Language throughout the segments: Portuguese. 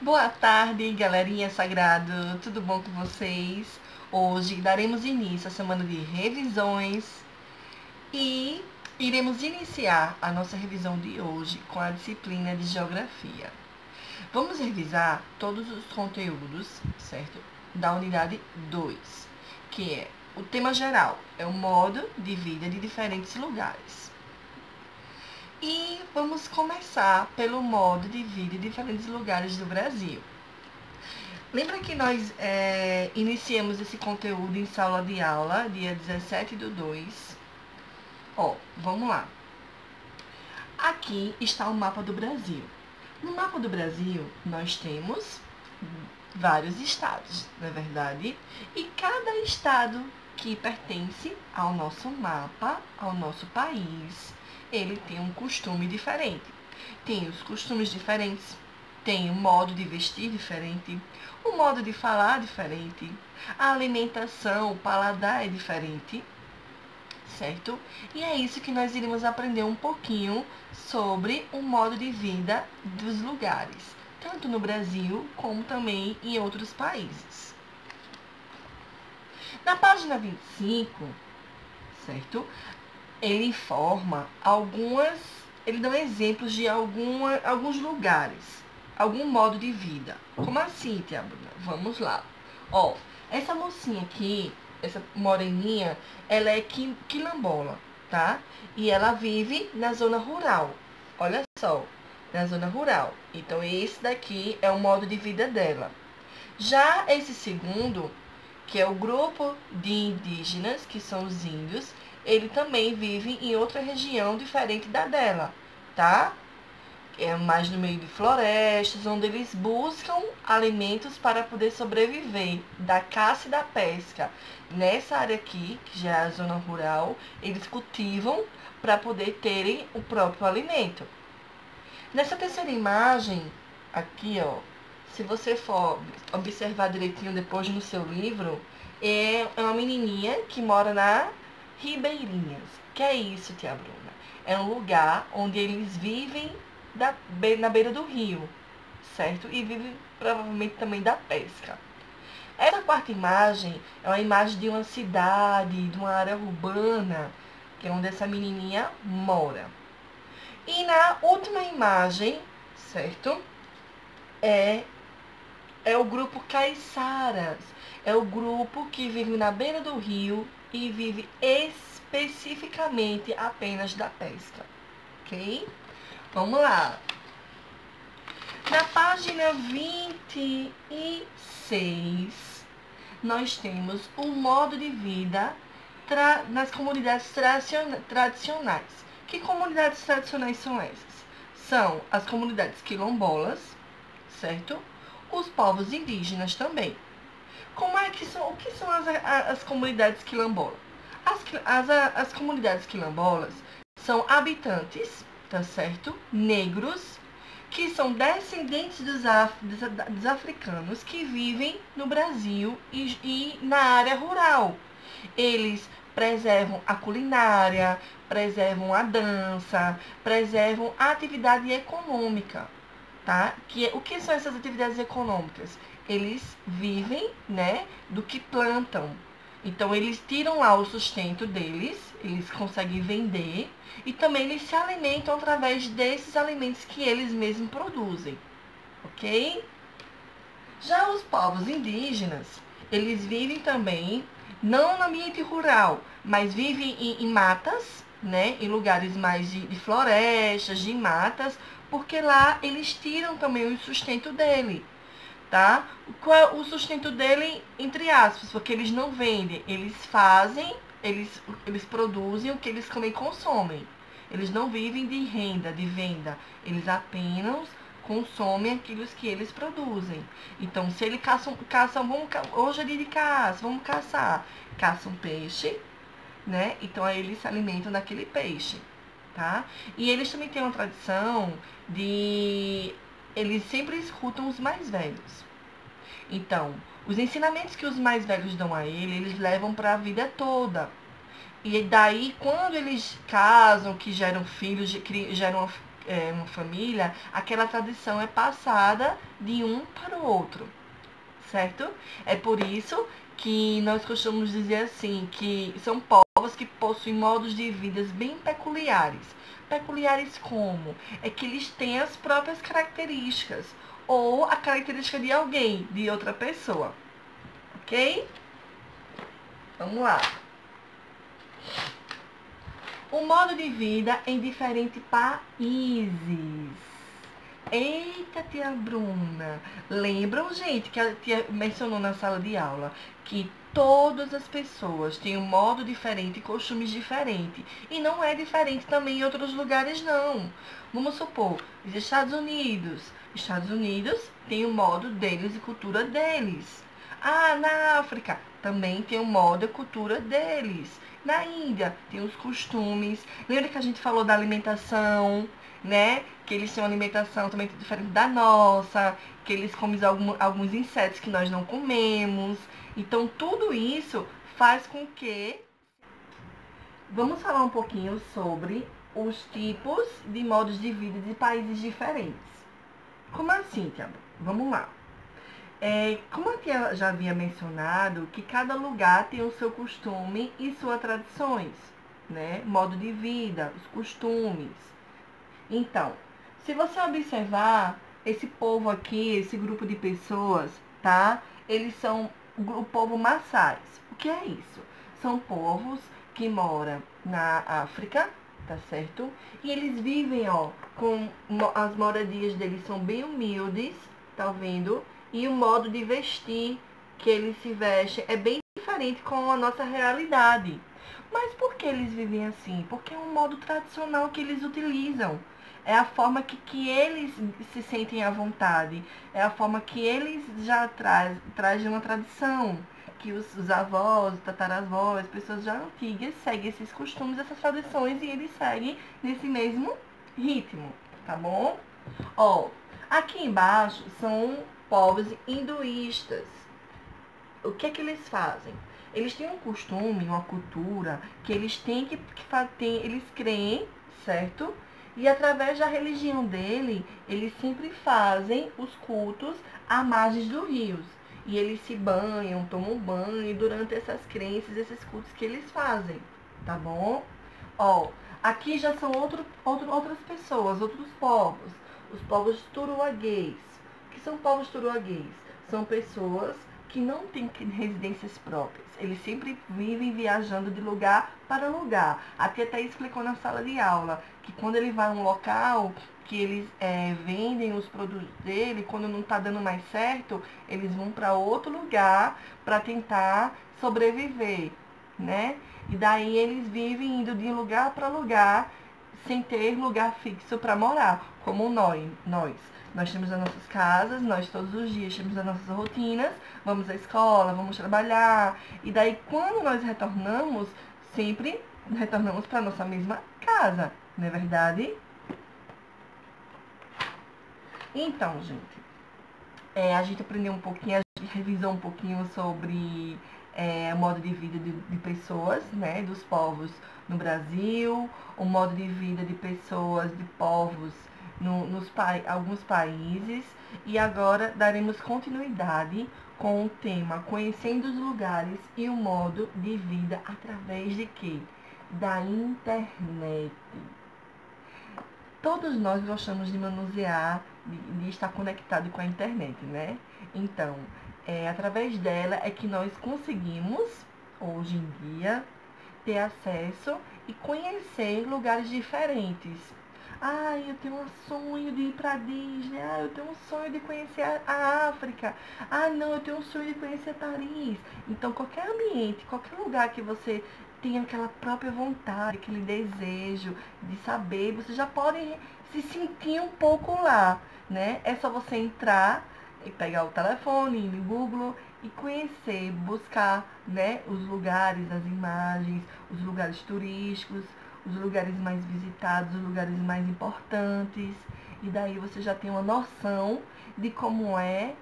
Boa tarde, galerinha sagrado, tudo bom com vocês? Hoje daremos início à semana de revisões e iremos iniciar a nossa revisão de hoje com a disciplina de Geografia. Vamos revisar todos os conteúdos, certo? Da unidade 2, que é o tema geral, é o modo de vida de diferentes lugares. E vamos começar pelo modo de vida em diferentes lugares do Brasil. Lembra que nós iniciamos esse conteúdo em sala de aula, dia 17/2. Vamos lá. Aqui está o mapa do Brasil. No mapa do Brasil, nós temos vários estados, não é verdade? E cada estado que pertence ao nosso mapa, ao nosso país, ele tem um costume diferente. Tem os costumes diferentes, tem o modo de vestir diferente, o modo de falar diferente, a alimentação, o paladar é diferente, certo? E é isso que nós iremos aprender um pouquinho sobre o modo de vida dos lugares, tanto no Brasil como também em outros países. Na página 25, certo? Ele informa ele dá exemplos de alguns lugares, algum modo de vida. Como assim, tia Bruna? Vamos lá. Essa mocinha aqui, essa moreninha, ela é quilombola, tá? E ela vive na zona rural. Olha só, na zona rural. Então, esse daqui é o modo de vida dela. Já esse segundo, que é o grupo de indígenas, que são os índios, ele também vive em outra região diferente da dela, tá? É mais no meio de florestas, onde eles buscam alimentos para poder sobreviver da caça e da pesca. Nessa área aqui, que já é a zona rural, eles cultivam para poder terem o próprio alimento. Nessa terceira imagem, aqui, se você for observar direitinho depois no seu livro, é uma menininha que mora na Ribeirinhas. Que é isso, tia Bruna? É um lugar onde eles vivem na beira do rio, certo? E vivem provavelmente também da pesca. Essa quarta imagem é uma imagem de uma cidade, de uma área urbana, que é onde essa menininha mora. E na última imagem, certo? É o grupo Caiçaras. É o grupo que vive na beira do rio e vive especificamente apenas da pesca, ok? Vamos lá. Na página 26, nós temos o modo de vida nas comunidades tradicionais. Que comunidades tradicionais são essas? São as comunidades quilombolas, certo? Os povos indígenas também. O que são as comunidades quilombolas? As comunidades quilombolas são habitantes, tá certo? Negros, que são descendentes dos africanos que vivem no Brasil e na área rural. Eles preservam a culinária, preservam a dança, preservam a atividade econômica, tá? O que são essas atividades econômicas? Eles vivem, né, do que plantam. Então, eles tiram lá o sustento deles, eles conseguem vender e também eles se alimentam através desses alimentos que eles mesmos produzem, ok? Já os povos indígenas, eles vivem também, não no ambiente rural, mas vivem em matas, né, em lugares mais de florestas, de matas, porque lá eles tiram também o sustento dele. Tá? Qual é o sustento dele, entre aspas, porque eles não vendem, eles fazem, eles produzem o que eles também consomem. Eles não vivem de renda, de venda, eles apenas consomem aquilo que eles produzem. Então, se eles caçam hoje é dia de caça, vamos caçar, caçam peixe, né? Então, aí eles se alimentam daquele peixe, tá? E eles também têm uma tradição eles sempre escutam os mais velhos. Então, os ensinamentos que os mais velhos dão a eles levam para a vida toda. E daí, quando eles casam, que geram filhos, geram uma família, aquela tradição é passada de um para o outro, certo? É por isso que nós costumamos dizer assim, que são povos que possuem modos de vida bem peculiares. Peculiares como? É que eles têm as próprias características, ou a característica de alguém, de outra pessoa, ok? Vamos lá. O modo de vida em diferentes países. Eita, tia Bruna. Lembram, gente, que a tia mencionou na sala de aula que todas as pessoas têm um modo diferente e costumes diferentes. E não é diferente também em outros lugares, não. Vamos supor, os Estados Unidos. Estados Unidos tem o modo deles e cultura deles. Ah, na África também tem o modo e cultura deles. Na Índia tem os costumes. Lembra que a gente falou da alimentação, né? Que eles têm uma alimentação também diferente da nossa, que eles comem alguns insetos que nós não comemos. Então, tudo isso faz com que... Vamos falar um pouquinho sobre os tipos de modos de vida de países diferentes. Como assim, Tiago? Vamos lá. Como a tia já havia mencionado, que cada lugar tem o seu costume e suas tradições, né? Modo de vida, os costumes. Então, se você observar, esse povo aqui, esse grupo de pessoas, tá? Eles são o povo Maçais. O que é isso? São povos que moram na África, tá certo? E eles vivem, ó, as moradias deles são bem humildes, tá vendo? E o modo de vestir que eles se vestem é bem diferente com a nossa realidade. Mas por que eles vivem assim? Porque é um modo tradicional que eles utilizam. É a forma que eles se sentem à vontade. É a forma que eles já trazem uma tradição. Que os avós, tataravós, as pessoas já antigas seguem esses costumes, essas tradições e eles seguem nesse mesmo ritmo, tá bom? Ó, aqui embaixo são povos hinduístas. O que é que eles fazem? Eles têm um costume, uma cultura, que eles têm eles creem, certo? E através da religião dele, eles sempre fazem os cultos à margem dos rios. E eles se banham, tomam banho durante essas crenças, esses cultos que eles fazem, tá bom? Ó, aqui já são outras pessoas, outros povos. Os povos turuaguês. O que são povos turuaguês? São pessoas que não têm residências próprias. Eles sempre vivem viajando de lugar para lugar. A tia até explicou na sala de aula que quando ele vai a um local que eles vendem os produtos dele, quando não está dando mais certo, eles vão para outro lugar para tentar sobreviver, né? E daí eles vivem indo de lugar para lugar sem ter lugar fixo para morar, como nós. Nós temos as nossas casas, nós todos os dias temos as nossas rotinas, vamos à escola, vamos trabalhar. E daí, quando nós retornamos, sempre retornamos para a nossa mesma casa, não é verdade? Então, gente, a gente aprendeu um pouquinho, a gente revisou um pouquinho sobre o modo de vida de pessoas, né, dos povos no Brasil, o modo de vida de pessoas, de povos alguns países. E agora daremos continuidade com o tema Conhecendo os Lugares e o Modo de Vida através de quê? Da internet. Todos nós gostamos de manusear, de estar conectado com a internet, né? Então, através dela é que nós conseguimos, hoje em dia, ter acesso e conhecer lugares diferentes. Ah, eu tenho um sonho de ir para Disney. Ah, eu tenho um sonho de conhecer a África. Ah, não, eu tenho um sonho de conhecer Paris. Então, qualquer ambiente, qualquer lugar que você tenha aquela própria vontade, aquele desejo de saber, você já pode se sentir um pouco lá, né? É só você entrar e pegar o telefone, ir no Google e conhecer, buscar, né, os lugares, as imagens, os lugares turísticos, os lugares mais visitados, os lugares mais importantes. E daí você já tem uma noção de como é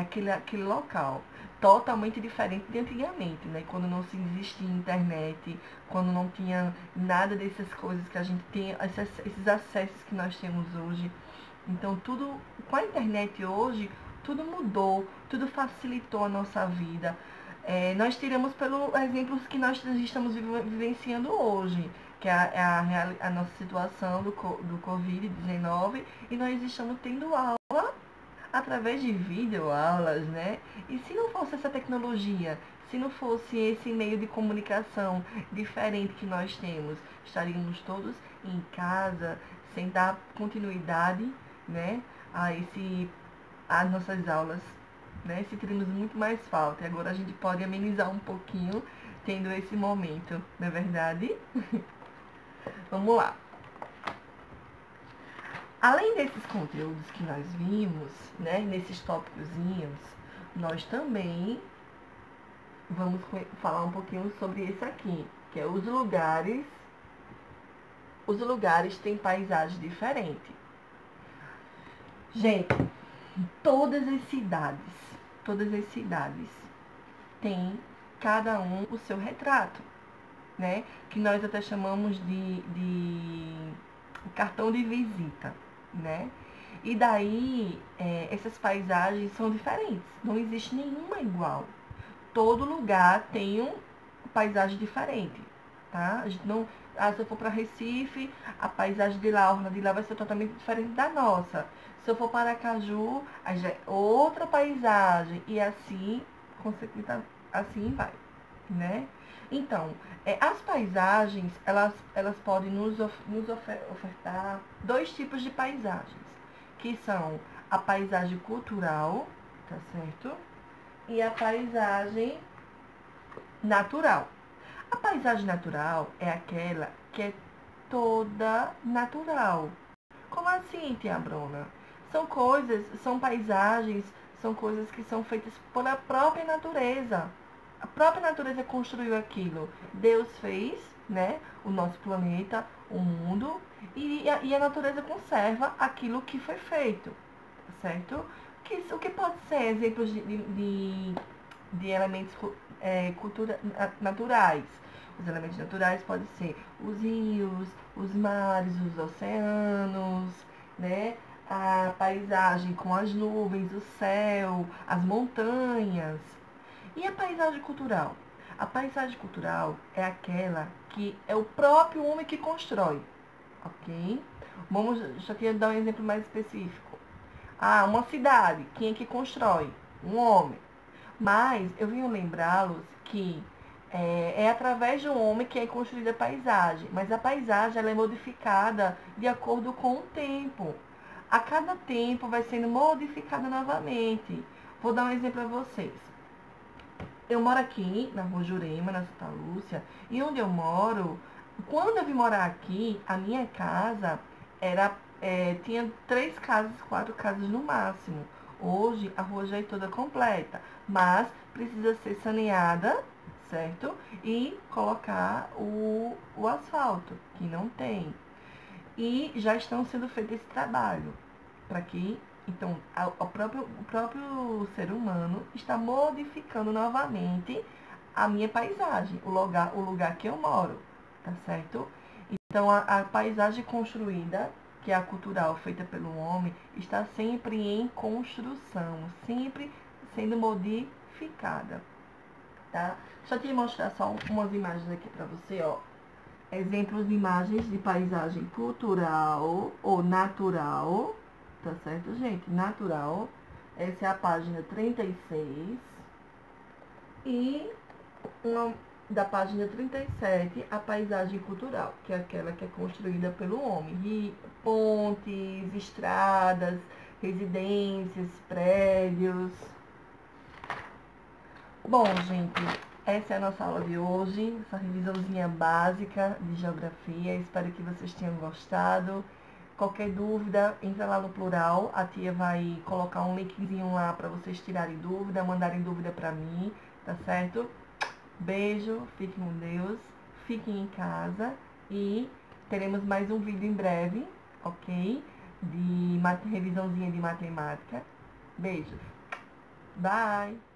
aquele local. totalmente diferente de antigamente, né? Quando não se existia internet, quando não tinha nada dessas coisas que a gente tem, esses acessos que nós temos hoje. Então, tudo, com a internet hoje, tudo mudou, tudo facilitou a nossa vida. Nós tiramos pelos exemplos que nós estamos vivenciando hoje, que é a nossa situação do Covid-19, e nós estamos tendo aula através de videoaulas, né? E se não fosse essa tecnologia, se não fosse esse meio de comunicação diferente que nós temos, estaríamos todos em casa, sem dar continuidade, né, às nossas aulas, né? Sentiríamos muito mais falta. E agora a gente pode amenizar um pouquinho tendo esse momento, não é verdade? Vamos lá. Além desses conteúdos que nós vimos, né, nesses tópicozinhos, nós também vamos falar um pouquinho sobre esse aqui, que é os lugares. Os lugares têm paisagem diferente. Gente, todas as cidades têm cada um o seu retrato, né? Que nós até chamamos de cartão de visita, né? E daí, essas paisagens são diferentes, não existe nenhuma igual. Todo lugar tem uma paisagem diferente, tá? A gente não, se eu for para Recife, a paisagem de lá, a orla de lá vai ser totalmente diferente da nossa. Se eu for para Aracaju, aí já é outra paisagem, e assim, assim vai, né? Então, as paisagens, elas podem nos ofertar dois tipos de paisagens, que são a paisagem cultural, tá certo? E a paisagem natural. A paisagem natural é aquela que é toda natural. Como assim, tia Bruna? São paisagens, são coisas que são feitas pela própria natureza. A própria natureza construiu aquilo. Deus fez, né, o nosso planeta, o mundo, e a natureza conserva aquilo que foi feito, certo? O que pode ser exemplos de elementos naturais? Os elementos naturais podem ser os rios, os mares, os oceanos, né? A paisagem com as nuvens, o céu, as montanhas. E a paisagem cultural? A paisagem cultural é aquela que é o próprio homem que constrói, ok? Só queria dar um exemplo mais específico. Uma cidade, quem é que constrói? Um homem. Mas eu venho lembrá-los que é através de um homem que é construída a paisagem. Mas a paisagem ela é modificada de acordo com o tempo. A cada tempo vai sendo modificada novamente. Vou dar um exemplo a vocês. Eu moro aqui na Rua Jurema, na Santa Lúcia, e onde eu moro, quando eu vim morar aqui, a minha casa tinha 3 casas, 4 casas no máximo. Hoje a rua já é toda completa, mas precisa ser saneada, certo? E colocar o asfalto, que não tem. E já estão sendo feitos esse trabalho para que, então, o próprio ser humano está modificando novamente a minha paisagem, o lugar que eu moro, tá certo? Então, a paisagem construída, que é a cultural feita pelo homem, está sempre em construção, sempre sendo modificada, tá? Deixa eu te mostrar só umas imagens aqui para você, ó. Exemplos de imagens de paisagem cultural ou natural, tá certo, gente? Natural. Essa é a página 36. E da página 37, a paisagem cultural, que é aquela que é construída pelo homem. Pontes, estradas, residências, prédios. Bom, gente, essa é a nossa aula de hoje, essa revisãozinha básica de geografia. Espero que vocês tenham gostado. Qualquer dúvida, entra lá no Plural. A tia vai colocar um linkzinho lá para vocês tirarem dúvida, mandarem dúvida para mim, tá certo? Beijo, fiquem com Deus, fiquem em casa e teremos mais um vídeo em breve, ok? De revisãozinha de matemática. Beijos. Bye!